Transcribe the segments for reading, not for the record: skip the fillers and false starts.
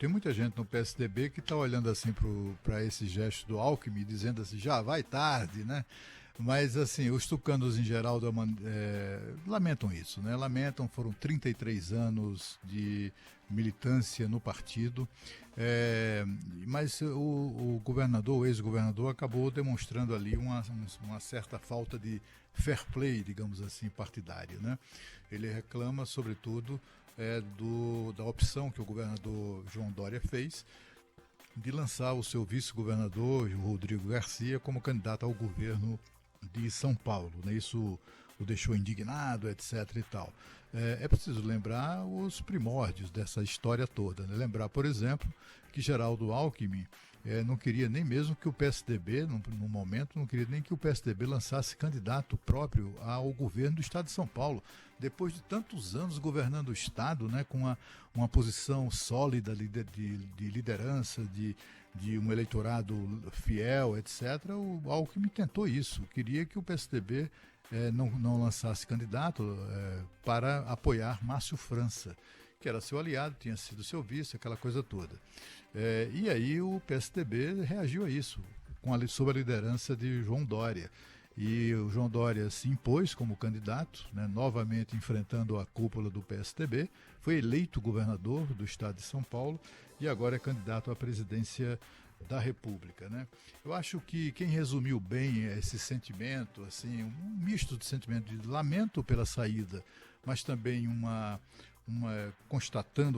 Tem muita gente no PSDB que está olhando assim para esse gesto do Alckmin, dizendo assim, já vai tarde, né? Mas assim, os tucanos em geral lamentam isso, né? Lamentam, foram 33 anos de militância no partido, mas o governador, o ex-governador, acabou demonstrando ali uma certa falta de fair play, digamos assim, partidário, né? Ele reclama, sobretudo, da opção que o governador João Dória fez de lançar o seu vice-governador, o Rodrigo Garcia, como candidato ao governo de São Paulo. Né? Isso o deixou indignado, etc. e tal. É preciso lembrar os primórdios dessa história toda. Né? Lembrar, por exemplo, que Geraldo Alckmin não queria nem mesmo que o PSDB, no momento, não queria nem que o PSDB lançasse candidato próprio ao governo do Estado de São Paulo. Depois de tantos anos governando o Estado, né, com uma posição sólida de liderança, de um eleitorado fiel, etc., o Alckmin tentou isso. Queria que o PSDB não lançasse candidato para apoiar Márcio França, que era seu aliado, tinha sido seu vice, aquela coisa toda. E aí o PSDB reagiu a isso, sob a liderança de João Dória. E o João Dória se impôs como candidato, né, novamente enfrentando a cúpula do PSDB, foi eleito governador do estado de São Paulo e agora é candidato à presidência da República. Né? Eu acho que quem resumiu bem esse sentimento, assim, um misto de sentimento de lamento pela saída, mas também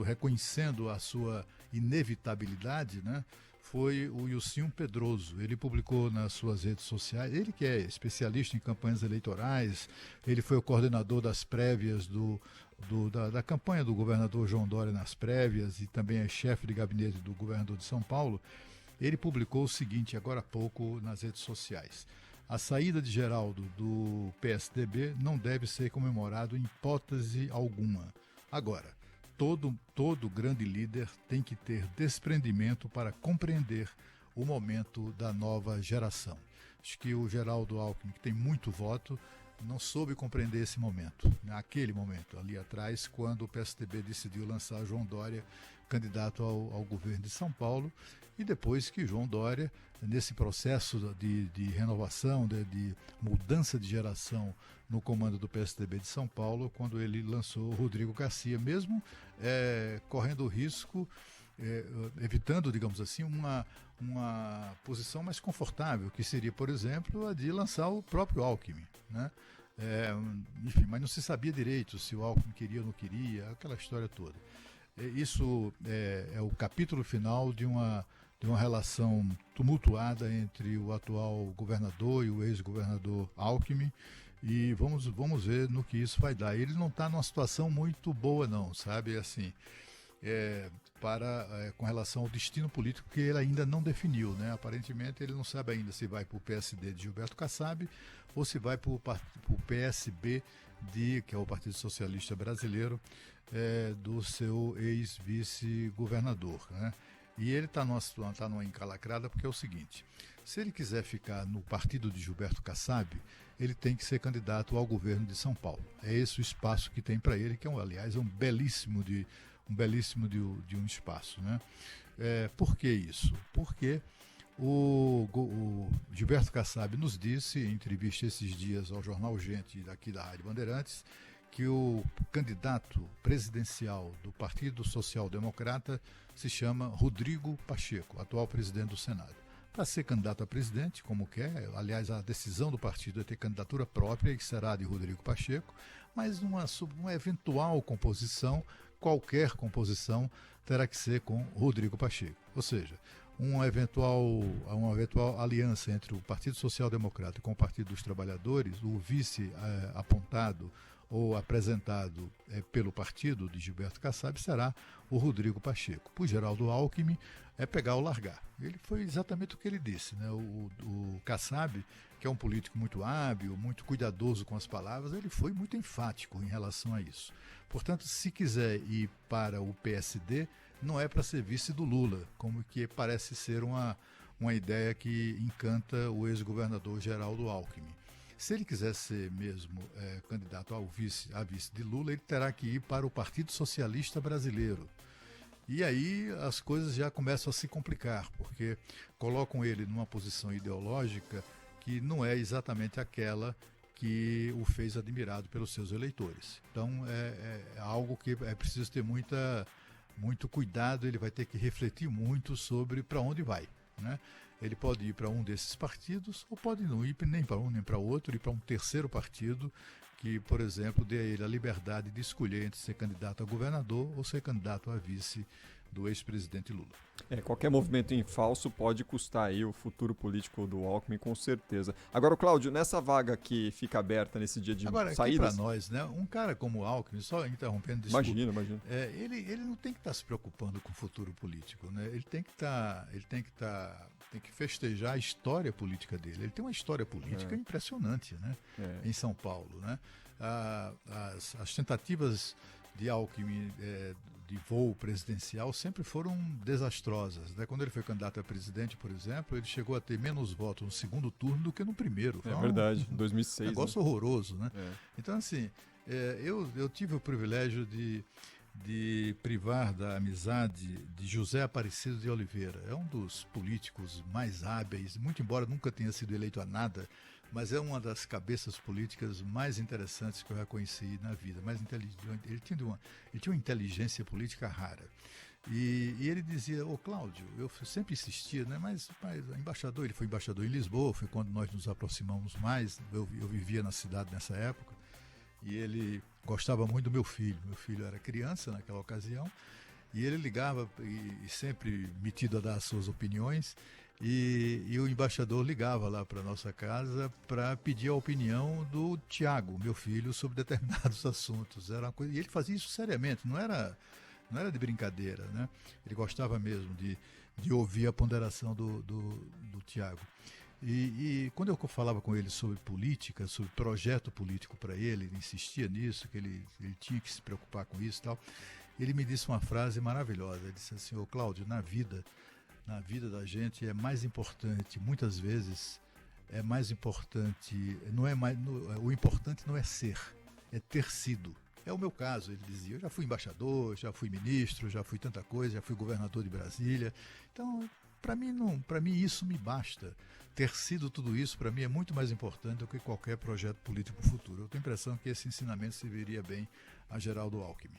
reconhecendo a sua inevitabilidade, né? Foi o Ilcinho Pedroso. Ele publicou nas suas redes sociais, ele que é especialista em campanhas eleitorais, ele foi o coordenador das prévias da campanha do governador João Dória nas prévias e também é chefe de gabinete do governador de São Paulo. Ele publicou o seguinte agora há pouco nas redes sociais: a saída de Geraldo do PSDB não deve ser comemorado em hipótese alguma. Agora, todo grande líder tem que ter desprendimento para compreender o momento da nova geração. Acho que o Geraldo Alckmin, que tem muito voto, não soube compreender esse momento, naquele momento, ali atrás, quando o PSDB decidiu lançar João Dória candidato ao governo de São Paulo, e depois que João Dória, nesse processo de renovação, de mudança de geração no comando do PSDB de São Paulo, quando ele lançou o Rodrigo Garcia, mesmo correndo o risco, evitando, digamos assim, uma posição mais confortável, que seria, por exemplo, a de lançar o próprio Alckmin, né? Enfim, mas não se sabia direito se o Alckmin queria ou não queria, aquela história toda. Isso é o capítulo final de uma relação tumultuada entre o atual governador e o ex-governador Alckmin, e vamos ver no que isso vai dar. Ele não está numa situação muito boa não, sabe, assim, com relação ao destino político que ele ainda não definiu, né? Aparentemente ele não sabe ainda se vai para o PSD de Gilberto Kassab ou se vai para o PSB que é o Partido Socialista Brasileiro, do seu ex-vice-governador, né? E ele está numa encalacrada porque é o seguinte: se ele quiser ficar no partido de Gilberto Kassab, ele tem que ser candidato ao governo de São Paulo. É esse o espaço que tem para ele, que aliás é um belíssimo de um espaço, né? Por que isso? Porque o Gilberto Kassab nos disse, em entrevista esses dias ao jornal Gente, daqui da Rádio Bandeirantes, que o candidato presidencial do Partido Social Democrata se chama Rodrigo Pacheco, atual presidente do Senado. Para ser candidato a presidente, como quer, aliás, a decisão do partido é ter candidatura própria, que será de Rodrigo Pacheco, mas uma eventual composição, qualquer composição, terá que ser com Rodrigo Pacheco. Ou seja, uma eventual aliança entre o Partido Social Democrata com o Partido dos Trabalhadores, o vice apontado ou apresentado pelo partido de Gilberto Kassab será o Rodrigo Pacheco. Por Geraldo Alckmin é pegar ou largar. Ele foi exatamente o que ele disse, né? O Kassab, que é um político muito hábil, muito cuidadoso com as palavras, ele foi muito enfático em relação a isso. Portanto, se quiser ir para o PSD, não é para ser vice do Lula, como que parece ser uma ideia que encanta o ex-governador Geraldo Alckmin. Se ele quiser ser mesmo candidato a vice de Lula, ele terá que ir para o Partido Socialista Brasileiro. E aí as coisas já começam a se complicar, porque colocam ele numa posição ideológica que não é exatamente aquela que o fez admirado pelos seus eleitores. Então é algo que é preciso ter muito cuidado, ele vai ter que refletir muito sobre para onde vai, né? Ele pode ir para um desses partidos ou pode não ir nem para um nem para outro, ir para um terceiro partido que, por exemplo, dê a ele a liberdade de escolher entre ser candidato a governador ou ser candidato a vice do ex-presidente Lula. Qualquer movimento em falso pode custar aí o futuro político do Alckmin, com certeza. Agora, Cláudio, nessa vaga que fica aberta nesse dia de saídas... Agora, para nós, né, um cara como o Alckmin, só interrompendo, desculpa, imagina. Ele não tem que estar se preocupando com o futuro político, né? Ele tem que festejar a história política dele. Ele tem uma história política impressionante, né? Em São Paulo, né? As tentativas de Alckmin de voo presidencial sempre foram desastrosas, né? Quando ele foi candidato a presidente, por exemplo, ele chegou a ter menos votos no segundo turno do que no primeiro. Foi verdade, 2006. Negócio horroroso, né? Então, assim, eu tive o privilégio de privar da amizade de José Aparecido de Oliveira. É um dos políticos mais hábeis, muito embora nunca tenha sido eleito a nada, mas é uma das cabeças políticas mais interessantes que eu já conheci na vida, mais inteligente. Ele tinha uma inteligência política rara. E ele dizia, Cláudio, eu sempre insistia, né? Mas embaixador, ele foi embaixador em Lisboa, foi quando nós nos aproximamos mais, eu vivia na cidade nessa época, e ele gostava muito do meu filho. Meu filho era criança naquela ocasião, e ele ligava e sempre metido a dar as suas opiniões, e o embaixador ligava lá para nossa casa para pedir a opinião do Tiago, meu filho, sobre determinados assuntos. Era uma coisa, e ele fazia isso seriamente, não era de brincadeira, né? Ele gostava mesmo de ouvir a ponderação do Tiago. E quando eu falava com ele sobre política, sobre projeto político para ele insistia nisso, que ele tinha que se preocupar com isso e tal, ele me disse uma frase maravilhosa. Ele disse assim, Cláudio, na vida da gente é mais importante, muitas vezes, é mais importante, o importante não é ser, é ter sido. É o meu caso, ele dizia, eu já fui embaixador, já fui ministro, já fui tanta coisa, já fui governador de Brasília. Então, para mim isso me basta. Ter sido tudo isso, para mim, é muito mais importante do que qualquer projeto político futuro. Eu tenho a impressão que esse ensinamento serviria bem a Geraldo Alckmin.